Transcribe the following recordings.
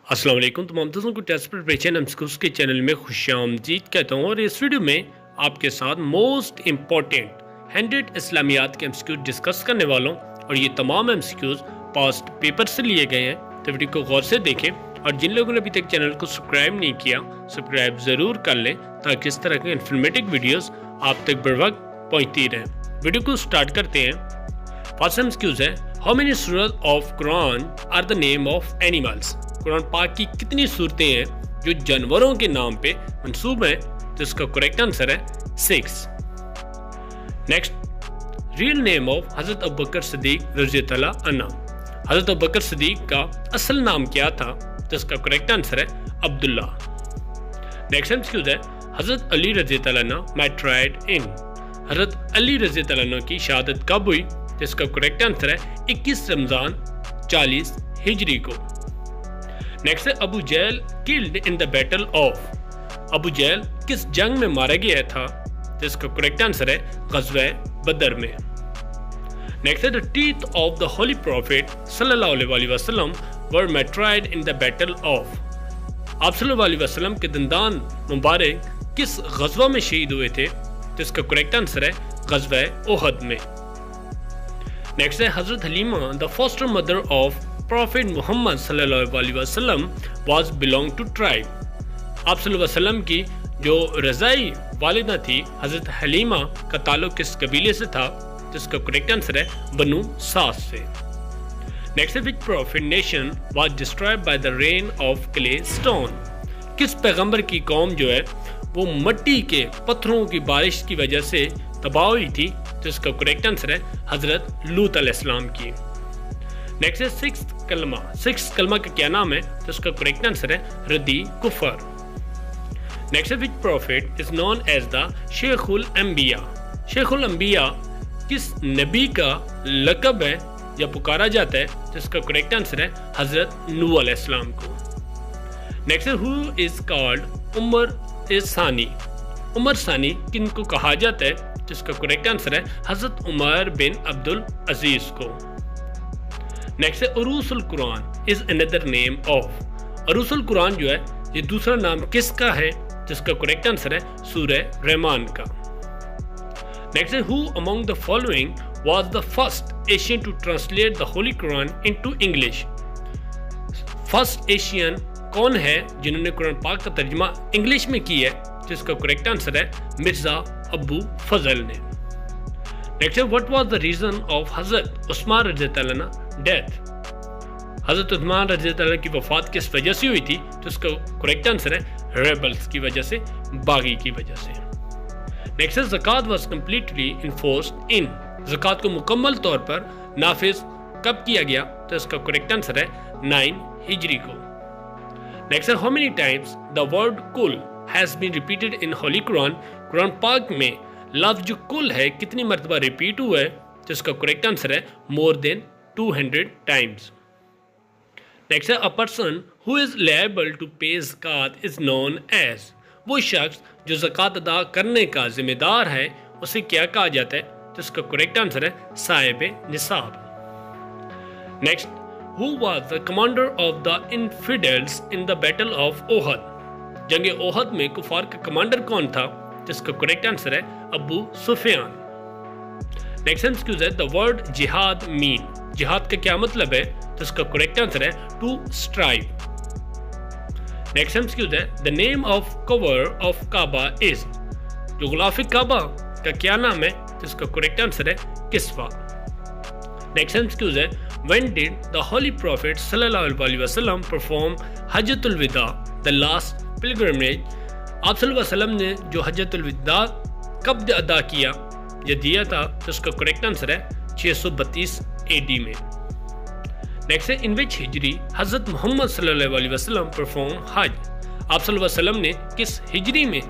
अस्सलाम वालेकुम। तमाम दोस्तों को टेस्ट प्रिपरेशन एमसीक्यूज के चैनल में खुशामदीद कहता हूँ और इस वीडियो में आपके साथ मोस्ट इम्पॉर्टेंट 100 इस्लामियात के एमसीक्यूज डिस्कस करने वाला हूँ और ये तमाम एमसीक्यूज पास्ट पेपर से लिए गए हैं, तो वीडियो को गौर से देखें और जिन लोगों ने अभी तक चैनल को सब्सक्राइब नहीं किया सब्सक्राइब ज़रूर कर लें ताकि इस तरह के इन्फॉर्मेटिव वीडियोज़ आप तक बर वक्त पहुँचती रहें। वीडियो को स्टार्ट करते हैं। फर्स्ट एमसीक्यूज है, हाउ मेनी सूरत of Quran are the name of animals. Quran पाक की कितनी सूरतें हैं जो जानवरों के नाम पे मंसूब हैं, तो इसका करेक्ट आंसर है 6। नेक्स्ट, रियल नेम ऑफ हजरत अबू बकर सिद्दीक रज़ियल्लाहु अन्हु। हजरत अबू बकर सिद्दीक का असल नाम क्या था, तो इसका करेक्ट आंसर है अब्दुल्ला। नेक्स्ट एमसीक्यूज है, हजरत अली रज़ियल्लाहु अन्हु मैट्राइड इन। हजरत अली रज़ियल्लाहु अन्हु की शहादत कब हुई, तो इसका करेक्ट आंसर है 21 रमज़ान 40 हिजरी को। नेक्स्ट है, Abu Jahl killed in the battle of. अबू जहल किस जंग में मारा गया था, तो इसका करेक्ट आंसर है ग़ज़वा बदर में। नेक्स्ट है, the teeth of the holy prophet सल्लल्लाहु अलैहि वसल्लम वर मैट्राइड इन द बैटल ऑफ। आप सल्लल्लाहु अलैहि वसल्लम के दंदान मुबारक किस ग़ज़वा में शहीद हुए थे, तो इसका करेक्ट आंसर है ग़ज़वा उहद में। नेक्स्ट है, हजरत Halima the foster mother of profit Muhammad सल्लल्लाहु अलैहि वसल्लम वाज बिलोंग टू ट्राइब। आप सल्लल्लाहु अलैहि वसल्लम की जो रज़ाई वालिदा थी हजरत हलीमा का ताल्लुक किस कबीले से था, तो इसका करेक्ट आंसर है बनु सास से। नेक्स्ट है, which prophet nation was destroyed by the rain of clay stone. किस पैगंबर की कौम जो है वो मट्टी के पत्थरों की बारिश की वजह से तबाह हुई थी, तो इसका करेक्ट आंसर है हजरत लूत अलैहिस्सलाम की। नेक्स्ट है, सिक्स कलमा का क्या नाम है, तो इसका करेक्ट आंसर है रद्दी कुफर। नेक्स्ट है, which prophet is known as the Sheikhul Anbiya. शेखुल अंबिया किस नबी का लक़ब है या पुकारा जाता है, तो इसका करेक्ट आंसर है हजरत नूह अलैहिस्सलाम को। नेक्स्ट है, हु इज कॉल्ड उमर सानी। उमर सानी किन को कहा जाता है, तो इसका करेक्ट आंसर है हजरत उमर बिन अब्दुल अजीज को। नेक्स्ट है, Uroosul Quran is another name of. उरूसुल कुरान जो है ये दूसरा नाम किसका है, जिसका करेक्ट आंसर है सूरह रहमान का। नेक्स्ट है, who among the following was the first Asian to translate the holy Quran into English. First Asian कौन है जिन्होंने कुरान पाक का तर्जुमा इंग्लिश में किया है, जिसका करेक्ट आंसर है मिर्जा अबू फजल ने। नेक्स्ट है, what was the reason of Hazrat Usman रज़ियल्लाहु अन्हु डेथ। हजरत उस्मान रज़ियल्लाहु अन्हु की वफात किस वजह से हुई थी, तो इसका करेक्ट आंसर है रेबल्स की वजह से, बागी की वजह से। नेक्स्ट है, ज़कात वाज कम्प्लीटली इन्फोर्स्ड इन। ज़कात को मुकम्मल तौर पर नाफिज कब किया गया, तो इसका करेक्ट आंसर है 9 हिजरी को। नेक्स्ट है, how many times the word Qul has been repeated in holy Quran. Quran पाक में लफ्ज जो कुल है कितनी मरतबा रिपीट हुआ है, तो इसका करेक्ट आंसर है मोर देन 200 टाइम्स। नेक्स्ट है, a person who is liable to pay zakat is known as. वो शख्स जो ज़कात अदा करने का जिम्मेदार है उसे क्या कहा जाता है, तो इसका करेक्ट आंसर है साहिब निसाब। Next, who was the commander of the infidels in the battle of Uhud. जंग ओहद में कुफार का कमांडर कौन था, जिसका करेक्ट आंसर है अबू सुफियान। नेक्स्ट एमसीक्यूज है, द वर्ड जिहाद मीन। जिहाद का क्या मतलब है, तो इसका करेक्ट आंसर है टू स्ट्राइव। नेक्स्ट एमसीक्यूज है, the name of cover of Kaaba is. जो गुलाफ काबा का क्या नाम है, तो इसका करेक्ट आंसर है किस्वा। नेक्स्ट एमसीक्यूज है, when did the holy prophet सल्लल्लाहु अलैहि वसल्लम परफॉर्म हज्जतुल विदा द लास्ट पिलग्रिमेज। आप सल्लल्लाहु अलैहि वसल्लम ने जो हज्जतुल विदा कब अदा किया या दिया था, तो उसका करेक्ट आंसर है 632 AD में। नेक्स्ट है, इन विच हिजरी हजरत मोहम्मद सल्लल्लाहु अलैहि वसल्लम परफॉर्म हज। आप सल्लल्लाहु अलैहि वसल्लम ने किस हिजरी में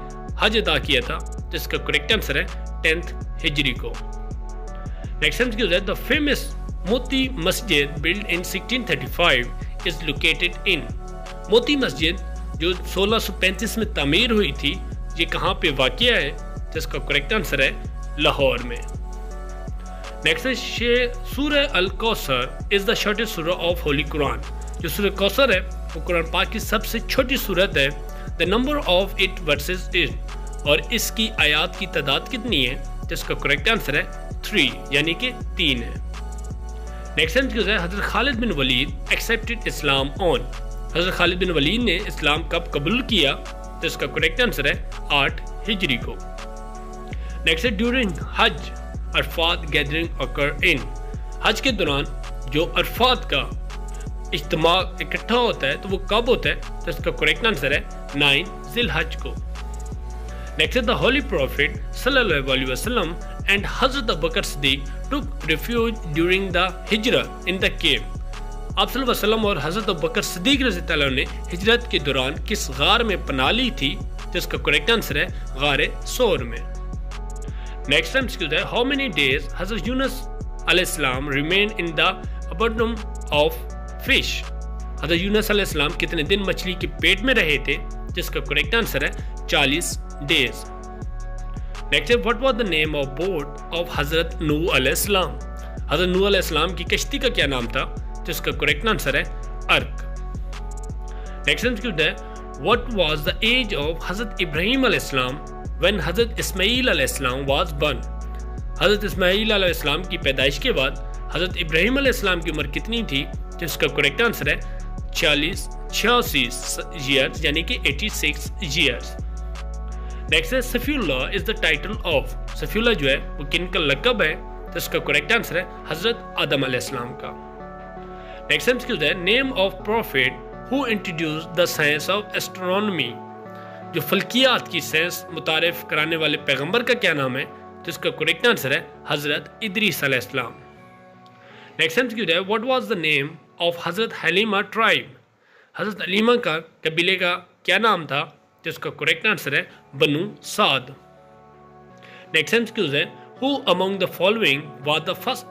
हज अदा किया था, तो इसका करेक्ट आंसर है 10th हिजरी को। नेक्स्ट है, the famous Moti Masjid build in 1635 is located in. Moti Masjid जो 1635 में तामीर हुई थी, ये कहाँ पे वाक़िया है, तो इसका करेक्ट आंसर है लाहौर में। नेक्स्ट है, सूरह अल कौसर इज द शॉर्टेस्ट सूरह ऑफ होली कुरान। جو سورہ کوثر ہے وہ قرآن پاک کی سب سے چھوٹی سورت ہے. The number of it verses is, اور اس کی آیات کی تعداد کتنی ہے؟ جس کا کریکٹ آنسر ہے 3 یعنی کہ 3 ہے. نیکسٹ ایمسیکیو ہے حضرت خالد بن ولید ایکسیپٹڈ اسلام آن. حضرت خالد بن ولید نے اسلام کب قبول کیا؟ جس کا کریکٹ آنسر ہے 8 ہجری کو. نیکسٹ ہے during Hajj Arafat gathering occur in. حج کے دوران جو عرفات کا اجتماع اکٹھا ہوتا ہے تو وہ کب ہوتا ہے؟ تو اس کا کریکٹ آنسر ہے 9 ذی الحج کو. نیکسٹ دا ہولی پروفٹ صلی اللہ علیہ وسلم اینڈ حضرت ابوبکر صدیق ٹک ریفیوج ڈیورنگ دا ہجرہ ان دا کیو. آپ صلی اللہ علیہ وسلم اور حضرت ابوبکر صدیق رضی اللہ عنہ نے ہجرت کے دوران کس غار میں پناہ لی تھی؟ جس کا کریکٹ آنسر ہے غار ثور میں. نیکسٹ ٹائم ہے ہاؤ مینی ڈیز حضرت یونس علیہ السلام remain in the abdomen of fish. حضرت یونس علیہ السلام کتنے دن مچھلی کے پیٹ میں رہے تھے؟ جس کا کریکٹ آنسر ہے 40 days. نیکسٹ ہے what was the name of boat of حضرت نوح علیہ السلام. حضرت نوح علیہ السلام کی کشتی کا کیا نام تھا؟ جس کا کریکٹ آنسر ہے ارک. نیکسٹ ہے what was the age of حضرت ابراہیم علیہ السلام when حضرت اسماعیل علیہ السلام was born. حضرت اسماعیل علیہ السلام کی پیدائش کے بعد حضرت ابراہیم علیہ السلام کی عمر کتنی تھی؟ جس کا کریکٹ آنسر ہے 86 years یعنی کہ 86 years. نیکسٹ ہے صفی اللہ از دا ٹائٹل آف. صفی اللہ جو ہے وہ کن کا لقب ہے؟ تو اس کا کریکٹ آنسر ہے حضرت آدم علیہ السلام کا. نیکسٹ ہے name of prophet who introduce the science of astronomy. جو فلکیات کی سائنس متعارف کرانے والے پیغمبر کا کیا نام ہے؟ تو اس کا کریکٹ آنسر ہے حضرت ادریس علیہ السلام. نیکسٹ ہے what was the name of حضرت حلیمہ ٹرائب. حضرت حلیمہ کا قبیلے کا کیا نام تھا؟ جس کا کریکٹ آنسر ہے بنو سعد. نیکسٹ ہے who among the following was the first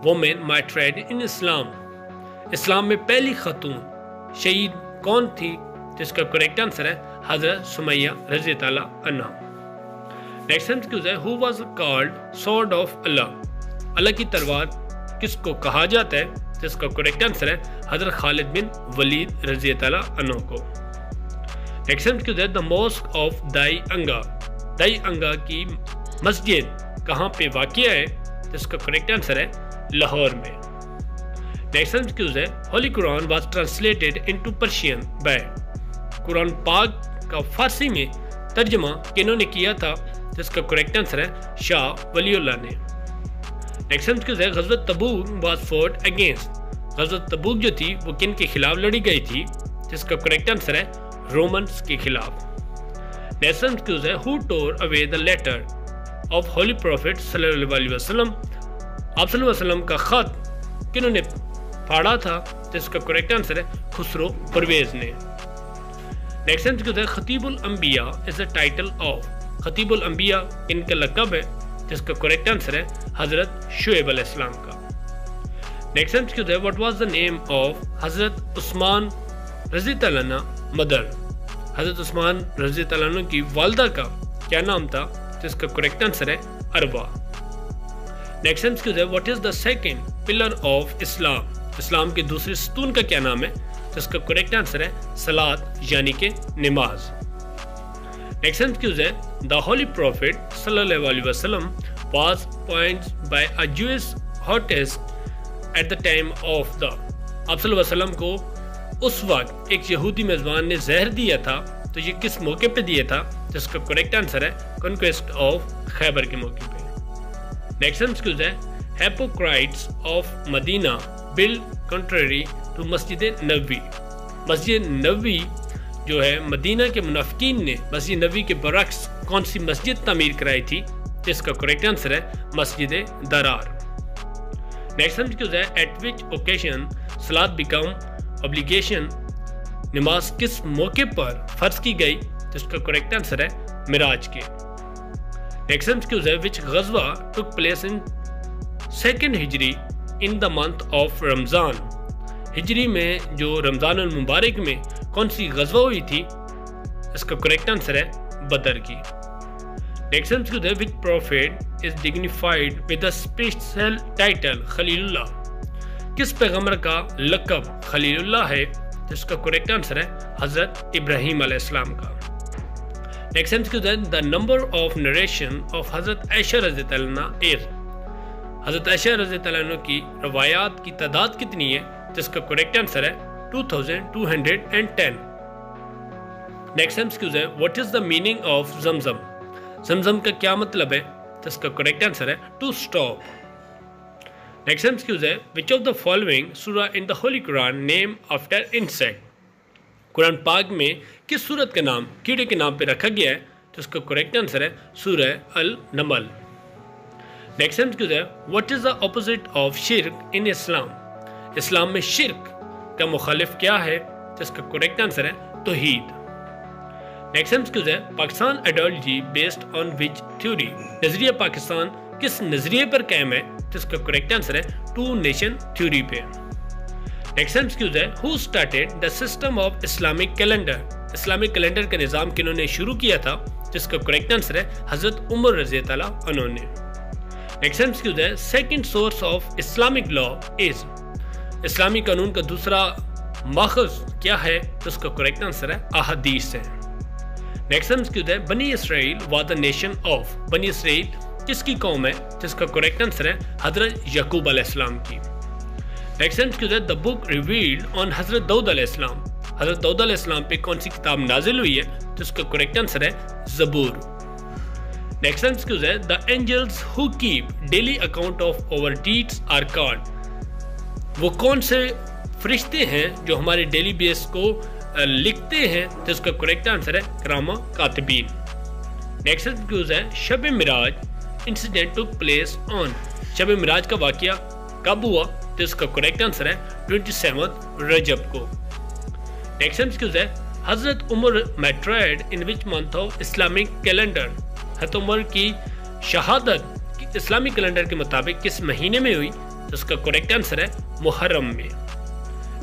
woman martyred in Islam. اسلام میں پہلی خاتون شہید کون تھی؟ جس کا کریکٹ آنسر ہے حضرت سمیہ رضی اللہ عنہا. نیکسٹ ہے who was called sword of Allah. اللہ کی تلوار کس کو کہا جاتا ہے؟ جس کا کریکٹ آنسر ہے حضرت خالد بن ولید رضی اللہ عنہ کو. نیکسٹ ہے دا موسک آف دائی انگا. دائی انگا کی مسجد کہاں پہ واقع ہے؟ جس کا کریکٹ آنسر ہے لاہور میں. نیکسٹ ہے holy Quran was translated into Persian by. قرآن پاک کا فارسی میں ترجمہ کنہوں نے کیا تھا؟ جس کا کریکٹ آنسر ہے شاہ ولی اللہ نے. نیکسٹ ہے غزوۃ تبوک واز فوٹ اگینسٹ. غزوۃ تبوک جو تھی وہ کن کے خلاف لڑی گئی تھی؟ جس کا کریکٹ آنسر ہے رومنس کے خلاف. نیکسٹ ہے who tore away the letter of holy prophet صلی اللہ علیہ وسلم. آپ صلی اللہ علیہ وسلم کا خط کنہوں نے پھاڑا تھا؟ جس کا کریکٹ آنسر ہے خسرو پرویز نے. نیکسٹ ہے خطیب الانبیاء is the title of. خطیب الانبیاء کن کا لقب ہے؟ جس کا کریکٹ آنسر ہے حضرت شعیب علیہ السلام کا. نیکسٹ ہے what was the name of حضرت عثمان رضی اللہ عنہ مدر. حضرت عثمان رضی اللہ عنہ کی والدہ کا کیا نام تھا؟ جس کا کریکٹ آنسر ہے اروا. نیکسٹ ہے what is the second pillar of Islam. اسلام کے دوسرے ستون کا کیا نام ہے؟ جس کا کریکٹ آنسر ہے صلاۃ یعنی کہ نماز. نیکسٹ ہے دا ہولی پروفٹ صلی اللہ علیہ وسلم was appointed by a Jewish artist at the time of the. آپ صلی اللہ علیہ وسلم کو اس وقت ایک یہودی میزبان نے زہر دیا تھا تو یہ کس موقع پہ دیا تھا؟ جس کا کریکٹ آنسر ہے کنکویسٹ آف خیبر کے موقع پہ. نیکسٹ ہے hypocrites of Medina built contrary to Masjid Nabawi. Masjid Nabawi جو ہے مدینہ کے منافقین نے مسجد نبوی کے برعکس کون سی مسجد تعمیر کرائی تھی؟ جس کا کریکٹ آنسر ہے مسجد درار. نیکسٹ ہے ایٹ وچ اوکیشن صلاۃ بیکم obligation. نماز کس موقع پر فرض کی گئی؟ جس کا کریکٹ آنسر ہے معراج کے. نیکسٹ ہے which غزوہ took place in 2nd ہجری in the month of رمضان. ہجری میں جو رمضان المبارک میں کون سی غزوہ ہوئی تھی؟ اس کا کریکٹ آنسر ہے بدر کی. نیکسٹ ہے which prophet is dignified with a special title خلیل اللہ. किस पैगंबर का लक़ब खलीलुल्लाह है? जिसका करेक्ट आंसर है हजरत इब्राहीम अलैहिस्सलाम का। नेक्स्ट एमसीक्यू है the number of narration of हजरत आयशा रज़ियल्लाहु अन्हा इज। हजरत आयशा रज़ियल्लाहु अन्हा की रवायात की तादाद कितनी है? जिसका करेक्ट आंसर है 2210। नेक्स्ट एमसीक्यू है what is the meaning of Zamzam? Zamzam का क्या मतलब है? जिसका करेक्ट आंसर है टू स्टॉप। नेक्स्ट एमसीक्यू है विच ऑफ द फॉलोइंग सूरा इन the holy Quran name after insect? Quran पाक में किस सूरत का नाम कीड़े के नाम पे रखा गया है? तो इसका करेक्ट आंसर है सूरह अल नमल। नेक्स्ट एमसीक्यू है what is the opposite of shirk in Islam? इस्लाम में शिर्क का मुखालिफ क्या है? जिसका करेक्ट आंसर है तौहीद। नेक्स्ट एमसीक्यू है Pakistan ideology based on which theory? नजरिया पाकिस्तान किस नजरिए पर कायम है? जिसका करेक्ट आंसर है टू नेशन थ्योरी पे। नेक्स्ट एमसीक्यू है who started the system of Islamic calendar? Islamic calendar का निज़ाम किन्होंने शुरू किया था? जिसका करेक्ट आंसर है हजरत उमर रज़ियल्लाहु अन्हु ने। नेक्स्ट एमसीक्यू है second source of Islamic law is? इस्लामी कानून का दूसरा माखज़ क्या है? तो उसका करेक्ट आंसर है अहादीस है। नेक्स्ट एमसीक्यू है बनी Israel was the nation of? बनी इसराइल किसकी कौम है? जिसका करेक्ट आंसर है हजरत याकूब अलैहिस्सलाम की। नेक्स्ट एमसीक्यू है द बुक रिवील्ड ऑन हजरत दाऊद अलैहिस्सलाम? हजरत दाऊद अलैहिस्सलाम पे कौन सी किताब नाजिल हुई है? जिसका करेक्ट आंसर है ज़बूर। नेक्स्ट एमसीक्यू है the angels who keep daily account of our deeds are called? वो कौन से फरिश्ते हैं जो हमारे डेली बेस को लिखते हैं? जिसका करेक्ट आंसर है किरामा कातिबीन। नेक्स्ट एमसीक्यू है Shab Miraj incident took place on? शब मिराज का वाकया कब हुआ? तो इसका करेक्ट आंसर है 27 रजब को। नेक्स्ट एमसीक्यू है हजरत Umar married in which month of Islamic calendar? हजरत उमर की शहादत इस्लामिक कैलेंडर के मुताबिक किस महीने में हुई? तो इसका करेक्ट आंसर है मुहर्रम में।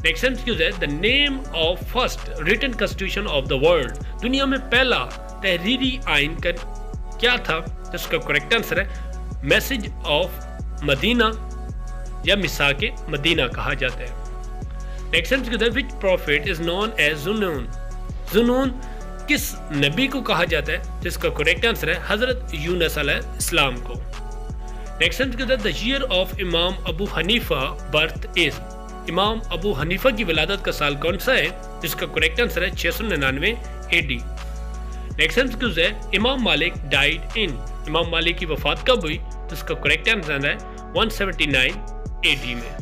नेक्स्ट एमसीक्यू है the name of first written constitution of the world? दुनिया में पहला तहरीरी आइन का क्या था? तो इसका करेक्ट आंसर है मैसेज ऑफ मदीना या मिसाके मदीना कहा जाता है। नेक्स्ट एमसीक्यू है which prophet is known as ज़ुनून? ज़ुनून किस नबी को कहा जाता है? जिसका करेक्ट आंसर है हजरत यूनुस अलैहिस्सलाम को। नेक्स्ट एमसीक्यू है द ईयर ऑफ इमाम अबू हनीफा बर्थ इज? इमाम अबू हनीफा की विलादत का साल कौन सा है? जिसका करेक्ट आंसर है 699 AD। नेक्स्ट एमसीक्यू है इमाम मालिक डाइड इन? इमाम मालिक की वफात कब हुई? तो इसका करेक्ट आंसर है 179 AD में।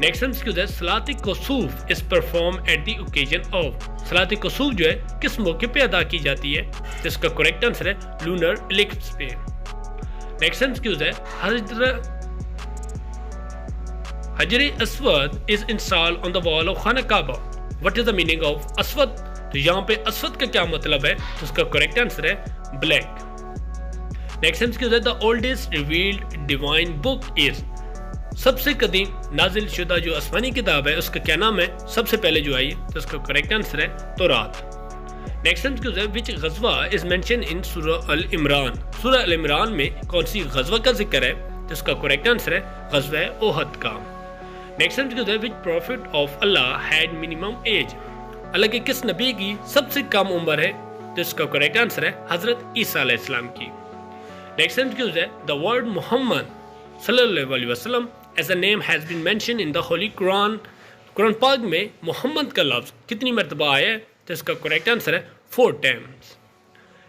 नेक्स्ट एमसीक्यू है Salat Kusuf is perform at the occasion of? सलात कुसूफ जो है किस मौके पे अदा की जाती है? जिसका करेक्ट आंसर है लूनर इलिप्स पे। नेक्स्ट एमसीक्यू है Hajar Aswad is installed on the wall of Khana Kaaba? What is the meaning of Aswad? तो यहाँ पे अस्वद का क्या मतलब है? तो उसका करेक्ट आंसर है ब्लैक। नेक्स्ट एमसीक्यू है the oldest revealed divine book is? सबसे कदीम नाजिल शुदा जो आसमानी किताब है उसका क्या नाम है? सबसे पहले जो आई है तो उसका करेक्ट आंसर है तौरात। नेक्स्ट एमसीक्यू है विच गज़वा इज मेंशन इन सूरह अल इमरान? सूरह अल इमरान में कौन सी गज़वा का जिक्र है? तो उसका करेक्ट आंसर है गज़वा ओहद का। नेक्स्ट एमसीक्यू है which prophet of Allah had minimum age? अल्लाह के किस नबी की सबसे कम उम्र है? तो इसका करेक्ट आंसर है हजरत ईसा अलैहिस्सलाम की। नेक्स्ट एमसीक्यू है द वर्ड मोहम्मद सल्लल्लाहु अलैहि वसल्लम as a name has been mentioned in the holy Quran? Quran पाक में मोहम्मद का लफ्ज़ कितनी मरतबा आया है? तो इसका करेक्ट आंसर है 4 टाइम्स।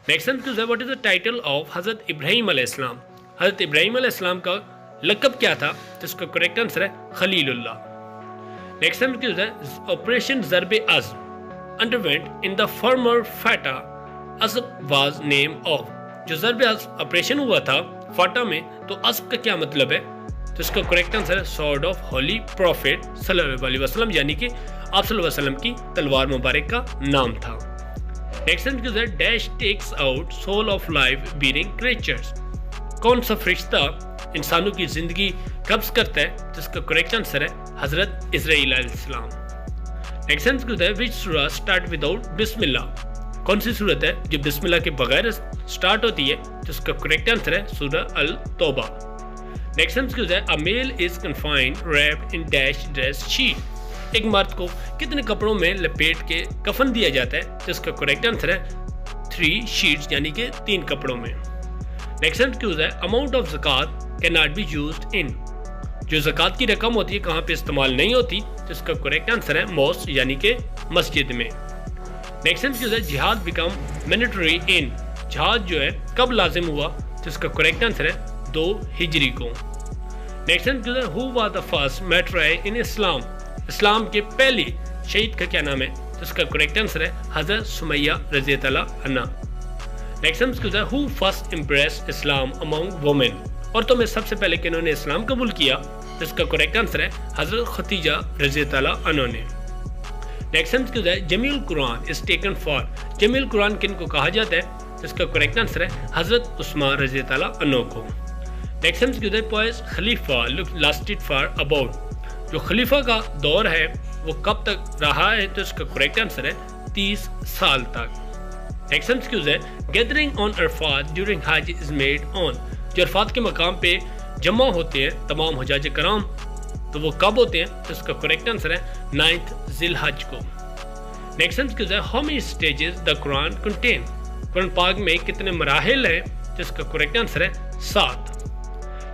नेक्स्ट एमसीक्यू है what is the title of हजरत इब्राहीम अलैहिस्सलाम? हजरत इब्राहीम अलैहिस्सलाम का लक़ब क्या था? तो इसका करेक्ट आंसर है खलीलुल्लाह। नेक्स्ट एमसीक्यू है operation Zarb Azm underwent in the former FATA Azm was name of? जो ज़रबे अज़्म ऑपरेशन हुआ था फाटा में तो अज़्म का क्या मतलब है? तो इसका करेक्ट आंसर है सॉर्ड ऑफ होली प्रॉफिट सल्लल्लाहु अलैहि वसल्लम, यानी कि आप सल्लल्लाहु अलैहि वसल्लम की तलवार मुबारक का नाम था। नेक्स्ट एमसीक्यू है dash takes out soul of life being creatures? कौन सा फरिश्ता इंसानों की जिंदगी कब्ज करता है? जिसका करेक्ट आंसर है हजरत इस्राईल अलैहिस्सलाम। नेक्स्ट एमसीक्यू है विच सूरा स्टार्ट विदाउट बिस्मिल्लाह? कौन सी सूरत है जो बिस्मिल्लाह के बगैर स्टार्ट होती है? जिसका करेक्ट आंसर है सूरह अल तौबा। نیکسٹ ایمسیکیو ہے a male is confined wrapped in dash dress sheet. ایک مرد کو کتنے کپڑوں میں لپیٹ کے کفن دیا جاتا ہے؟ جس کا کریکٹ آنسر ہے 3 sheets یعنی کہ 3 کپڑوں میں. نیکسٹ ایمسیکیو ہے amount of zakat cannot be used in. جو زکوٰۃ کی رقم ہوتی ہے کہاں پہ استعمال نہیں ہوتی؟ جس کا کریکٹ آنسر ہے موسک یعنی کہ مسجد میں. نیکسٹ ایمسیکیو ہے جہاد بیکم مینڈیٹری ان. جہاد جو ہے کب لازم ہوا؟ جس کا کریکٹ آنسر ہے 2 ہجری کو. نیکسٹ ایمسیکیو ہے ہو واز دا فرسٹ میٹرائے ان اسلام. اسلام کے پہلی شہید کا کیا نام ہے؟ جس کا کریکٹ آنسر ہے حضرت سمیہ رضی اللہ عنہا. نیکسٹ ایمسیکیو ہے ہو فرسٹ امپریس اسلام امونگ وومن. عورتوں میں سب سے پہلے کنہوں نے اسلام قبول کیا؟ جس کا کریکٹ آنسر ہے حضرت خدیجہ رضی اللہ عنہ نے. نیکسٹ ایمسیکیو ہے جمیع القرآن از ٹیکن فار. جمیع القرآن کن کو کہا جاتا ہے؟ جس کا کریکٹ آنسر ہے حضرت عثمان رضی اللہ عنہ کو. نیکسٹ ایمسیکیو ہے پوائز خلیفہ لاسٹڈ فار اباؤٹ. جو خلیفہ کا دور ہے وہ کب تک رہا ہے؟ تو اس کا کریکٹ آنسر ہے 30 سال تک. نیکسٹ ایمسیکیو ہے gathering on Arafat during Hajj is made on. جو عرفات کے مقام پہ جمع ہوتے ہیں تمام حجاج کرام تو وہ کب ہوتے ہیں؟ تو اس کا کریکٹ آنسر ہے 9 ذی الحج کو. نیکسٹ ایمسیکیو ہے how many stages the Quran contain. قرآن پاک میں کتنے مراحل ہیں؟ جس کا کریکٹ آنسر ہے 7.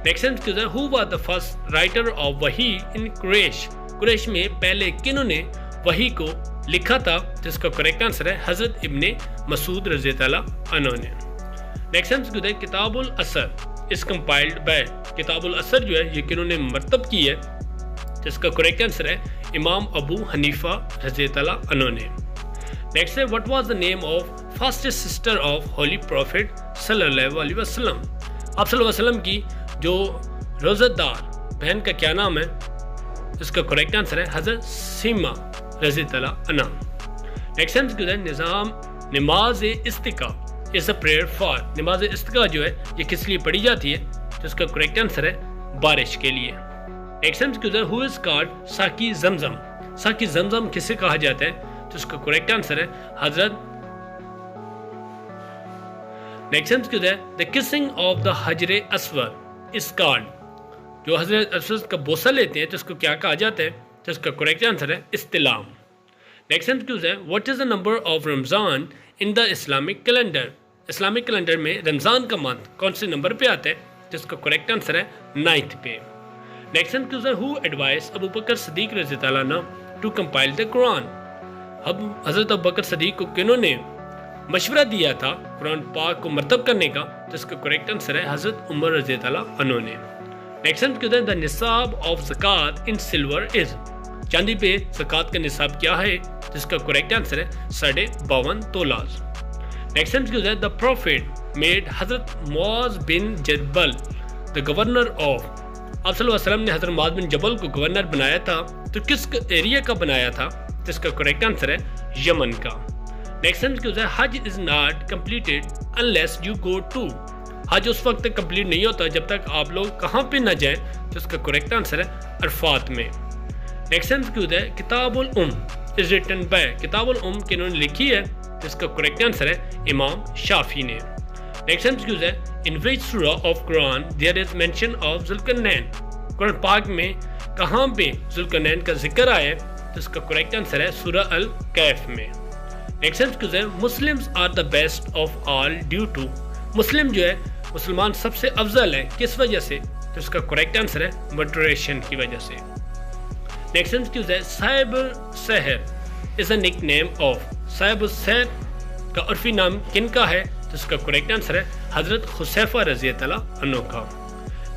نیکسٹ ایمسیکیو ہے who was the first writer of وحی ان قریش. قریش میں پہلے کنہوں نے وحی کو لکھا تھا؟ جس کا کریکٹ آنسر ہے حضرت ابن مسعود رضی اللہ عنہ نے. نیکسٹ ایمسیکیو ہے کتاب الاثر is compiled by. کتاب الاثر جو ہے یہ کنہوں نے مرتب کی ہے؟ جس کا کریکٹ آنسر ہے امام ابو حنیفہ رضی اللہ عنہ نے. نیکسٹ ہے what was the name of fastest sister of holy prophet صلی اللہ علیہ وسلم. آپ صلی اللہ علیہ وسلم کی جو روزہ دار بہن کا کیا نام ہے؟ اس کا کریکٹ آنسر ہے حضرت سیما رضی اللہ عنہ. نیکسٹ ایمسیکیو ہے نظام نماز استقا is a prayer for. نماز استقا جو ہے یہ کس لیے پڑھی جاتی ہے؟ جس کا کریکٹ آنسر ہے بارش کے لیے. نیکسٹ ایمسیکیو ہے who is called ساقی زمزم. ساقی زمزم کسے کہا جاتا ہے؟ جس کا کریکٹ آنسر ہے حضرت. نیکسٹ ایمسیکیو ہے the kissing of the حجر اسود is called. جو حضرت اسود کا بوسہ لیتے ہیں تو اس کو کیا کہا جاتا ہے؟ جس کا کریکٹ آنسر ہے استلام. نیکسٹ ایمسیکیو ہے what is the number of Ramzan in the Islamic calendar. Islamic calendar میں رمضان کا منتھ کون سے نمبر پہ آتا ہے؟ جس کا کریکٹ آنسر ہے 9th پہ. نیکسٹ ایمسیکیو ہے who advised ابو بکر صدیق رضی اللہ عنہ to compile the Quran. حضرت ابو بکر صدیق کو کنہوں نے مشورہ دیا تھا قرآن پاک کو مرتب کرنے کا؟ جس کا کریکٹ آنسر ہے حضرت عمر رضی اللہ عنہ نے. نیکسٹ ایمسیکیو ہے the نصاب of zakat in silver is. چاندی پہ زکوٰۃ کا نصاب کیا ہے؟ جس کا کریکٹ آنسر ہے 52.5 تولہ. نیکسٹ ایمسیکیو ہے the prophet made حضرت معاذ بن جبل the governor of. آپ صلی اللہ علیہ وسلم نے حضرت معاذ بن جبل کو گورنر بنایا تھا تو کس ایریا کا بنایا تھا؟ جس کا کریکٹ آنسر ہے یمن کا. نیکسٹ ایمسیکیو ہے حج is not completed unless you go to. حج اس وقت تک کمپلیٹ نہیں ہوتا جب تک آپ لوگ کہاں پہ نہ جائیں. جس کا کریکٹ آنسر ہے عرفات میں. نیکسٹ ایمسیکیو ہے کتاب الام is written by. کتاب الام کنہوں نے لکھی ہے؟ جس کا کریکٹ آنسر ہے امام شافعی نے. نیکسٹ ایمسیکیو ہے in which surah of Quran there is mention of Zulqarnain. قرآن پاک میں کہاں پہ ذوالقرنین کا ذکر آیا ہے؟ جس کا کریکٹ آنسر ہے سورہ الکہف میں. نیکسٹ ایمسیکیو ہے Muslims are the best of all due to. مسلم جو ہے مسلمان سب سے افضل ہے کس وجہ سے؟ جس کا کریکٹ آنسر ہے موڈریشن کی وجہ سے. نیکسٹ ایمسیکیو ہے صاحب Ussahar is a nickname of. صاحب السحر کا عرفی نام کن کا ہے؟ جس کا کریکٹ آنسر ہے حضرت خسیفہ رضی اللہ عنہ کا.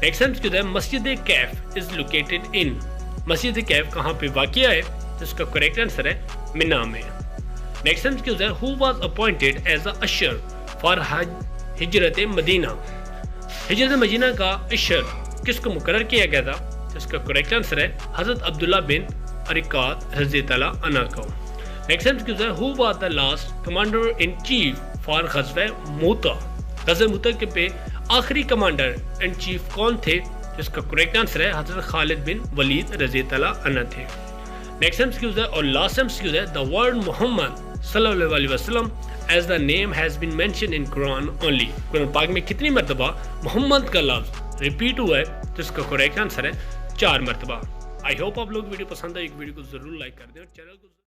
نیکسٹ ایمسیکیو ہے مسجد کیف is located in. مسجد کیف کہاں پہ واقع ہے؟ جس کا کریکٹ آنسر ہے منا میں. نیکسٹ ایمسیکیو ہے who was appointed as a usher for ہجرت مدینہ. ہجرت مدینہ کا اشر کس کو مقرر کیا گیا تھا؟ جس کا کریکٹ آنسر ہے حضرت عبداللہ بن ارقاد رضی اللہ عنہ کو. نیکسٹ ایمسیکیو ہے who was the last commander in chief for غزوہ موتا. غزوہ موتا کے پہ آخری کمانڈر اینڈ چیف کون تھے؟ جس کا کریکٹ آنسر ہے حضرت خالد بن ولید رضی اللہ عنہ تھے. نیکسٹ ایمسیکیو ہے اور لاسٹ ایمسیکیو ہے the word محمد صلی اللہ علیہ وسلم as the name has been mentioned in Quran only. قرآن پاک میں کتنی مرتبہ محمد کا لفظ ریپیٹ ہوا ہے؟ تو اس کا کریکٹ آنسر ہے 4 مرتبہ۔ آئی ہوپ آپ لوگ ویڈیو پسند آئی، ایک ویڈیو کو ضرور لائک کر دیں اور چینل کو